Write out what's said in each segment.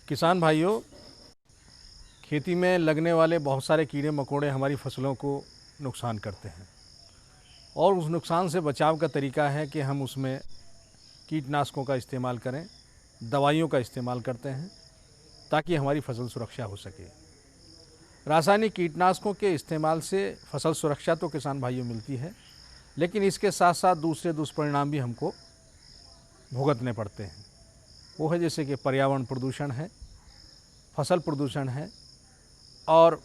किसान भाइयों, खेती में लगने वाले बहुत सारे कीड़े मकोड़े हमारी फसलों को नुकसान करते हैं और उस नुकसान से बचाव का तरीका है कि हम उसमें कीटनाशकों का इस्तेमाल करें, दवाइयों का इस्तेमाल करते हैं ताकि हमारी फसल सुरक्षा हो सके। रासायनिक कीटनाशकों के इस्तेमाल से फसल सुरक्षा तो किसान भाइयों मिलती है, लेकिन इसके साथ साथ दूसरे दुष्परिणाम भी हमको भुगतने पड़ते हैं। वो है जैसे कि पर्यावरण प्रदूषण है, फसल प्रदूषण है और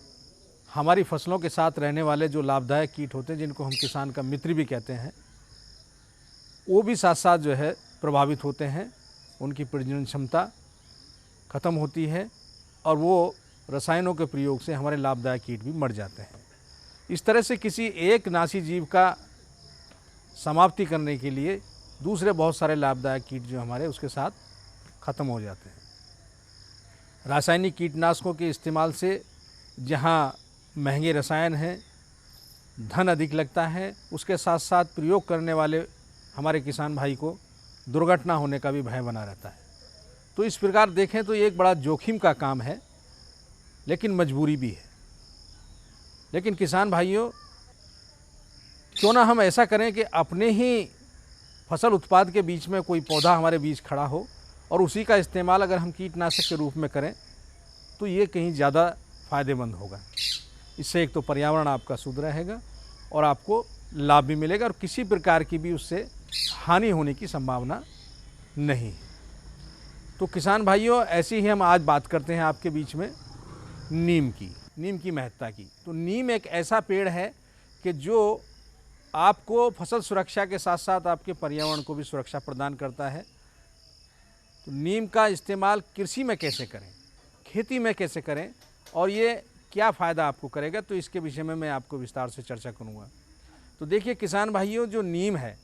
हमारी फसलों के साथ रहने वाले जो लाभदायक कीट होते हैं, जिनको हम किसान का मित्र भी कहते हैं, वो भी साथ साथ जो है प्रभावित होते हैं। उनकी प्रजनन क्षमता खत्म होती है और वो रसायनों के प्रयोग से हमारे लाभदायक कीट भी मर जाते हैं। इस तरह से किसी एक नाशी जीव का समाप्ति करने के लिए दूसरे बहुत सारे लाभदायक कीट जो हमारे उसके साथ ख़त्म हो जाते हैं। रासायनिक कीटनाशकों के इस्तेमाल से जहाँ महंगे रसायन हैं, धन अधिक लगता है, उसके साथ साथ प्रयोग करने वाले हमारे किसान भाई को दुर्घटना होने का भी भय बना रहता है। तो इस प्रकार देखें तो ये एक बड़ा जोखिम का काम है, लेकिन मजबूरी भी है। लेकिन किसान भाइयों, क्यों ना हम ऐसा करें कि अपने ही फसल उत्पाद के बीच में कोई पौधा हमारे बीच खड़ा हो और उसी का इस्तेमाल अगर हम कीटनाशक के रूप में करें तो ये कहीं ज़्यादा फ़ायदेमंद होगा। इससे एक तो पर्यावरण आपका शुद्ध रहेगा और आपको लाभ भी मिलेगा और किसी प्रकार की भी उससे हानि होने की संभावना नहीं है। तो किसान भाइयों, ऐसी ही हम आज बात करते हैं आपके बीच में नीम की महत्ता की। तो नीम एक ऐसा पेड़ है कि जो आपको फसल सुरक्षा के साथ साथ आपके पर्यावरण को भी सुरक्षा प्रदान करता है। तो नीम का इस्तेमाल कृषि में कैसे करें, खेती में कैसे करें और ये क्या फ़ायदा आपको करेगा, तो इसके विषय में मैं आपको विस्तार से चर्चा करूँगा। तो देखिए किसान भाइयों, जो नीम है,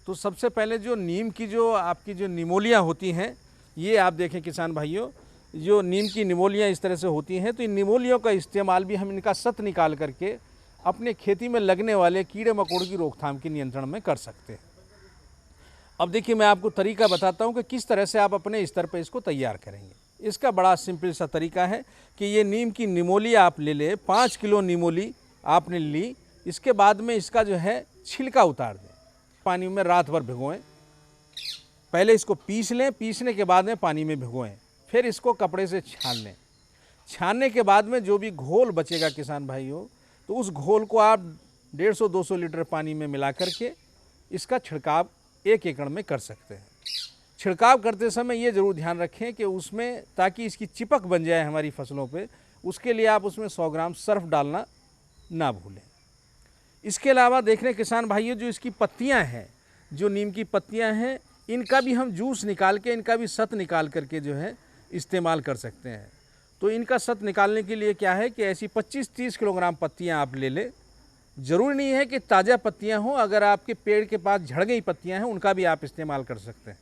तो सबसे पहले जो नीम की जो आपकी जो निमोलियाँ होती हैं, ये आप देखें किसान भाइयों, जो नीम की निमोलियाँ इस तरह से होती हैं, तो इन निमोलियों का इस्तेमाल भी हम इनका सत निकाल करके अपने खेती में लगने वाले कीड़े मकोड़ों की रोकथाम के नियंत्रण में कर सकते हैं। अब देखिए मैं आपको तरीका बताता हूँ कि किस तरह से आप अपने स्तर पर इसको तैयार करेंगे। इसका बड़ा सिंपल सा तरीका है कि ये नीम की निमोली आप ले लें। 5 किलो निमोली आपने ली, इसके बाद में इसका जो है छिलका उतार दें, पानी में रात भर भिगोएं। पहले इसको पीस लें, पीसने के बाद में पानी में भिगोएं, फिर इसको कपड़े से छान लें। छानने के बाद में जो भी घोल बचेगा किसान भाइयों, तो उस घोल को आप 150-200 लीटर पानी में मिला करके इसका छिड़काव 1 एकड़ में कर सकते हैं। छिड़काव करते समय ये ज़रूर ध्यान रखें कि उसमें, ताकि इसकी चिपक बन जाए हमारी फसलों पे, उसके लिए आप उसमें 100 ग्राम सर्फ डालना ना भूलें। इसके अलावा देख रहे किसान भाइयों, जो इसकी पत्तियां हैं, जो नीम की पत्तियां हैं, इनका भी हम जूस निकाल के, इनका भी सत निकाल करके जो है इस्तेमाल कर सकते हैं। तो इनका सत निकालने के लिए क्या है कि ऐसी 25-30 किलोग्राम पत्तियां आप ले लें। ज़रूरी नहीं है कि ताज़ा पत्तियां हों, अगर आपके पेड़ के पास झड़ गई पत्तियां हैं, उनका भी आप इस्तेमाल कर सकते हैं।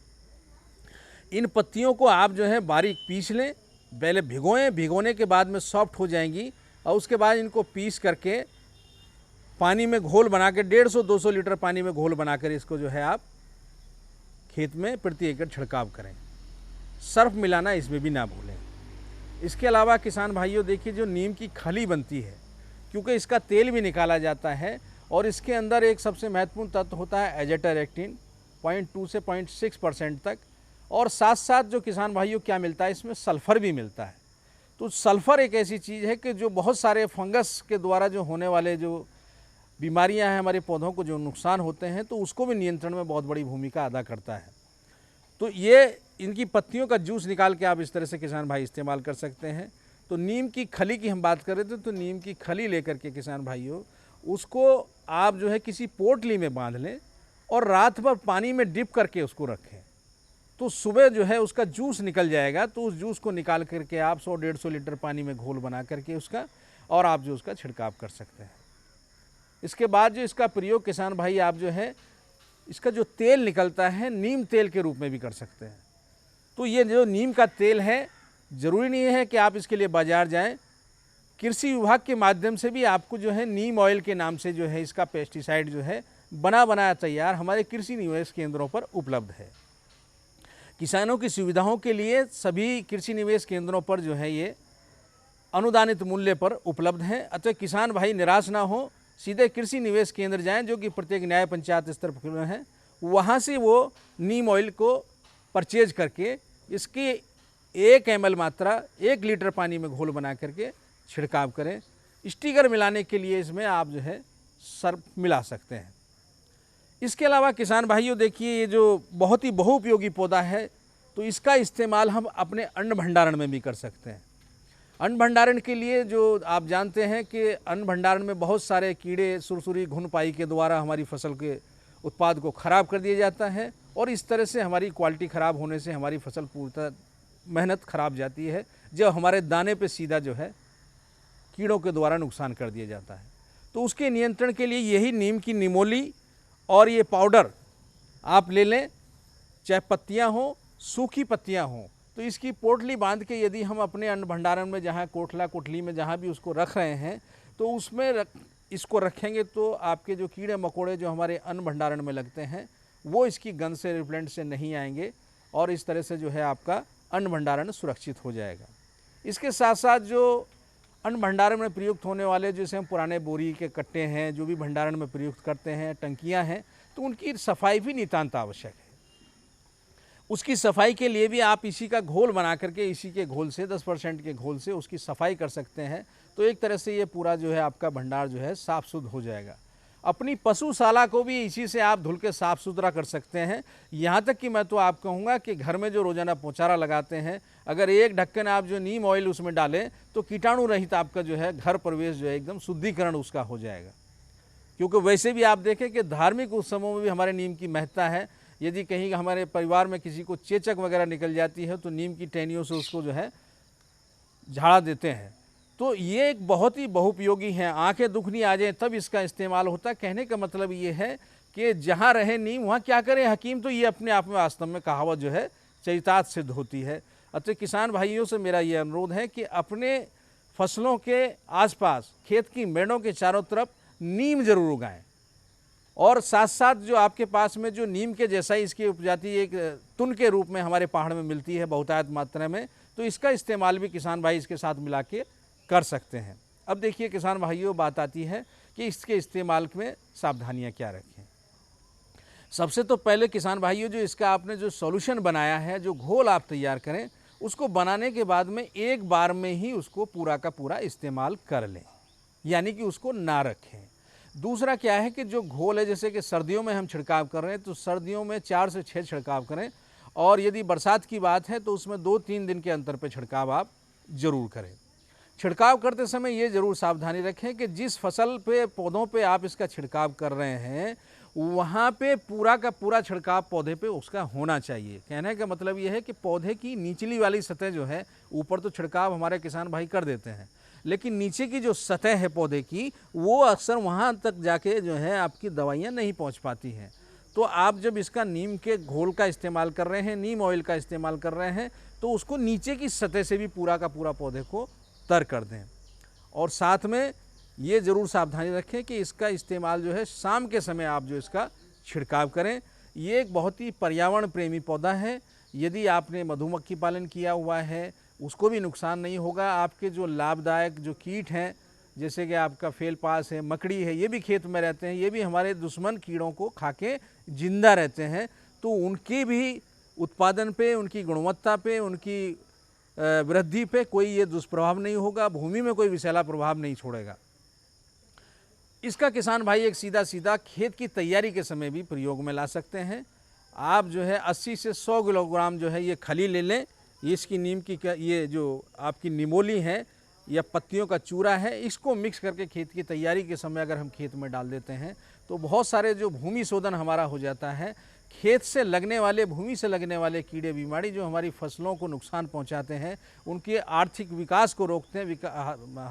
इन पत्तियों को आप जो है बारीक पीस लें, पहले भिगोएं, भिगोने के बाद में सॉफ्ट हो जाएंगी और उसके बाद इनको पीस करके पानी में घोल बना के 150-200 लीटर पानी में घोल बनाकर इसको जो है आप खेत में प्रति एकड़ छिड़काव करें। सर्फ मिलाना इसमें भी ना भूलें। इसके अलावा किसान भाइयों देखिए, जो नीम की खली बनती है, क्योंकि इसका तेल भी निकाला जाता है और इसके अंदर एक सबसे महत्वपूर्ण तत्व होता है एजेटारेक्टिन, 0.2 से 0.6% तक। और साथ साथ जो किसान भाइयों क्या मिलता है, इसमें सल्फ़र भी मिलता है। तो सल्फ़र एक ऐसी चीज़ है कि जो बहुत सारे फंगस के द्वारा जो होने वाले जो बीमारियां हैं, हमारे पौधों को जो नुकसान होते हैं, तो उसको भी नियंत्रण में बहुत बड़ी भूमिका अदा करता है। तो ये इनकी पत्तियों का जूस निकाल के आप इस तरह से किसान भाई इस्तेमाल कर सकते हैं। तो नीम की खली की हम बात कर रहे थे, तो नीम की खली लेकर के किसान भाइयों, उसको आप जो है किसी पोटली में बांध लें और रात भर पानी में डिप करके उसको रखें। तो सुबह जो है उसका जूस निकल जाएगा। तो उस जूस को निकाल करके आप 100-150 लीटर पानी में घोल बना करके उसका, और आप जो उसका छिड़काव कर सकते हैं। इसके बाद जो इसका प्रयोग किसान भाई आप जो है इसका जो तेल निकलता है, नीम तेल के रूप में भी कर सकते हैं। तो ये जो नीम का तेल है, ज़रूरी नहीं है कि आप इसके लिए बाज़ार जाएं। कृषि विभाग के माध्यम से भी आपको जो है नीम ऑयल के नाम से जो है इसका पेस्टिसाइड जो है बना बनाया तैयार हमारे कृषि निवेश केंद्रों पर उपलब्ध है। किसानों की सुविधाओं के लिए सभी कृषि निवेश केंद्रों पर जो है ये अनुदानित मूल्य पर उपलब्ध हैं। अतः किसान भाई निराश ना हो, सीधे कृषि निवेश केंद्र जाएं जो कि प्रत्येक न्याय पंचायत स्तर पर है, वहाँ से वो नीम ऑयल को परचेज करके इसकी 1 ml मात्रा 1 लीटर पानी में घोल बना करके छिड़काव करें। स्टिकर मिलाने के लिए इसमें आप जो है सर्फ मिला सकते हैं। इसके अलावा किसान भाइयों देखिए, ये जो बहुत ही बहुउपयोगी पौधा है, तो इसका इस्तेमाल हम अपने अन्न भंडारण में भी कर सकते हैं। अन्न भंडारण के लिए जो आप जानते हैं कि अन्न भंडारण में बहुत सारे कीड़े, सुरसुरी, घुनपाई के द्वारा हमारी फसल के उत्पाद को ख़राब कर दिया जाता है और इस तरह से हमारी क्वालिटी ख़राब होने से हमारी फसल पूर्णतः मेहनत ख़राब जाती है, जब हमारे दाने पे सीधा जो है कीड़ों के द्वारा नुकसान कर दिया जाता है। तो उसके नियंत्रण के लिए यही नीम की निमोली और ये पाउडर आप ले लें, चाहे पत्तियाँ हों, सूखी पत्तियाँ हों, तो इसकी पोटली बांध के यदि हम अपने अन्न भंडारण में, जहाँ कोठला कोठली में जहाँ भी उसको रख रहे हैं, तो उसमें इसको रखेंगे तो आपके जो कीड़े मकोड़े जो हमारे अन्न भंडारण में लगते हैं वो इसकी गंध से, रिपेलेंट से नहीं आएंगे और इस तरह से जो है आपका अन्न भंडारण सुरक्षित हो जाएगा। इसके साथ साथ जो अन्न भंडारण में प्रयुक्त होने वाले, जैसे हम पुराने बोरी के कट्टे हैं, जो भी भंडारण में प्रयुक्त करते हैं, टंकियां हैं, तो उनकी सफाई भी नितांत आवश्यक है। उसकी सफाई के लिए भी आप इसी का घोल बना करके, इसी के घोल से 10% के घोल से उसकी सफाई कर सकते हैं। तो एक तरह से ये पूरा जो है आपका भंडार जो है साफ़ शुद्ध हो जाएगा। अपनी पशुशाला को भी इसी से आप धुल के साफ़ सुथरा कर सकते हैं। यहाँ तक कि मैं तो आप कहूँगा कि घर में जो रोज़ाना पोचारा लगाते हैं, अगर एक ढक्कन आप जो नीम ऑयल उसमें डालें तो कीटाणु रहित आपका जो है घर प्रवेश जो है एकदम शुद्धिकरण उसका हो जाएगा। क्योंकि वैसे भी आप देखें कि धार्मिक उत्सवों में भी हमारे नीम की महत्ता है। यदि कहीं हमारे परिवार में किसी को चेचक वगैरह निकल जाती है तो नीम की टहनियों से उसको जो है झाड़ा देते हैं। तो ये एक बहुत ही बहुपयोगी है। आंखें दुखनी आ जाए तब इसका इस्तेमाल होता है। कहने का मतलब ये है कि जहाँ रहे नीम वहाँ क्या करे हकीम, तो ये अपने आप में वास्तव में कहावत जो है चरितार्थ सिद्ध होती है। अतः किसान भाइयों से मेरा ये अनुरोध है कि अपने फसलों के आसपास, खेत की मेड़ों के चारों तरफ नीम जरूर उगाएं और साथ साथ जो आपके पास में जो नीम के जैसा ही इसकी उपजाति एक तुन के रूप में हमारे पहाड़ में मिलती है बहुतायत मात्रा में, तो इसका इस्तेमाल भी किसान भाई इसके साथ मिला के कर सकते हैं। अब देखिए किसान भाइयों, बात आती है कि इसके इस्तेमाल में सावधानियां क्या रखें। सबसे तो पहले किसान भाइयों, जो इसका आपने जो सॉल्यूशन बनाया है, जो घोल आप तैयार करें, उसको बनाने के बाद में एक बार में ही उसको पूरा का पूरा इस्तेमाल कर लें, यानी कि उसको ना रखें। दूसरा क्या है कि जो घोल है, जैसे कि सर्दियों में हम छिड़काव कर रहे हैं तो सर्दियों में 4 से 6 छिड़काव करें और यदि बरसात की बात है तो उसमें 2-3 दिन के अंतर पे छिड़काव आप जरूर करें। छिड़काव करते समय ये जरूर सावधानी रखें कि जिस फसल पे, पौधों पे आप इसका छिड़काव कर रहे हैं वहाँ पे पूरा का पूरा छिड़काव पौधे पे उसका होना चाहिए। कहने का मतलब ये है कि पौधे की निचली वाली सतह जो है, ऊपर तो छिड़काव हमारे किसान भाई कर देते हैं, लेकिन नीचे की जो सतह है पौधे की, वो अक्सर वहाँ तक जाके जो है आपकी दवाइयाँ नहीं पहुँच पाती हैं। तो आप जब इसका नीम के घोल का इस्तेमाल कर रहे हैं, नीम ऑयल का इस्तेमाल कर रहे हैं, तो उसको नीचे की सतह से भी पूरा का पूरा पौधे को तर कर दें। और साथ में ये ज़रूर सावधानी रखें कि इसका इस्तेमाल जो है शाम के समय आप जो इसका छिड़काव करें। ये एक बहुत ही पर्यावरण प्रेमी पौधा है। यदि आपने मधुमक्खी पालन किया हुआ है उसको भी नुकसान नहीं होगा। आपके जो लाभदायक जो कीट हैं, जैसे कि आपका फेलपास है, मकड़ी है, ये भी खेत में रहते हैं, ये भी हमारे दुश्मन कीड़ों को खा के जिंदा रहते हैं, तो उनकी भी उत्पादन पे, उनकी गुणवत्ता पे, उनकी वृद्धि पे कोई ये दुष्प्रभाव नहीं होगा। भूमि में कोई विषैला प्रभाव नहीं छोड़ेगा। इसका किसान भाई एक सीधा सीधा खेत की तैयारी के समय भी प्रयोग में ला सकते हैं। आप जो है 80 से 100 किलोग्राम जो है ये खली ले लें। इसकी नीम की ये जो आपकी निमोली है या पत्तियों का चूरा है, इसको मिक्स करके खेत की तैयारी के समय अगर हम खेत में डाल देते हैं तो बहुत सारे जो भूमि शोधन हमारा हो जाता है। खेत से लगने वाले, भूमि से लगने वाले कीड़े बीमारी जो हमारी फसलों को नुकसान पहुंचाते हैं, उनके आर्थिक विकास को रोकते हैं,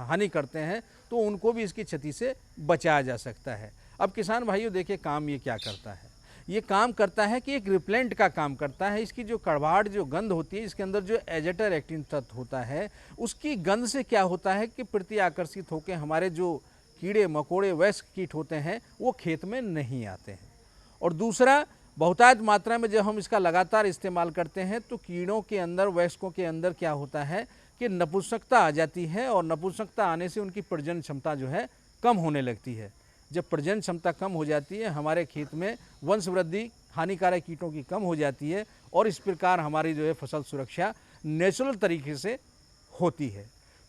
हानि करते हैं, तो उनको भी इसकी क्षति से बचाया जा सकता है। अब किसान भाइयों देखिए काम ये क्या करता है, ये काम करता है कि एक रिपेलेंट का काम करता है। इसकी जो कड़वाहट, जो गंध होती है, इसके अंदर जो एजेटर एक्टिन तत्व होता है, उसकी गंध से क्या होता है कि प्रति आकर्षित होकर हमारे जो कीड़े मकोड़े, वयस्क कीट होते हैं, वो खेत में नहीं आते हैं। और दूसरा, बहुतायत मात्रा में जब हम इसका लगातार इस्तेमाल करते हैं तो कीड़ों के अंदर, वयस्कों के अंदर क्या होता है कि नपुंसकता आ जाती है और नपुंसकता आने से उनकी प्रजनन क्षमता जो है कम होने लगती है। जब प्रजनन क्षमता कम हो जाती है, हमारे खेत में वंश वृद्धि हानिकारक कीटों की कम हो जाती है और इस प्रकार हमारी जो है फसल सुरक्षा नेचुरल तरीके से होती है।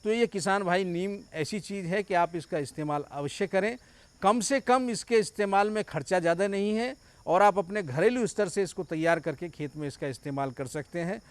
तो ये किसान भाई, नीम ऐसी चीज़ है कि आप इसका इस्तेमाल अवश्य करें। कम से कम इसके इस्तेमाल में खर्चा ज़्यादा नहीं है और आप अपने घरेलू स्तर से इसको तैयार करके खेत में इसका इस्तेमाल कर सकते हैं।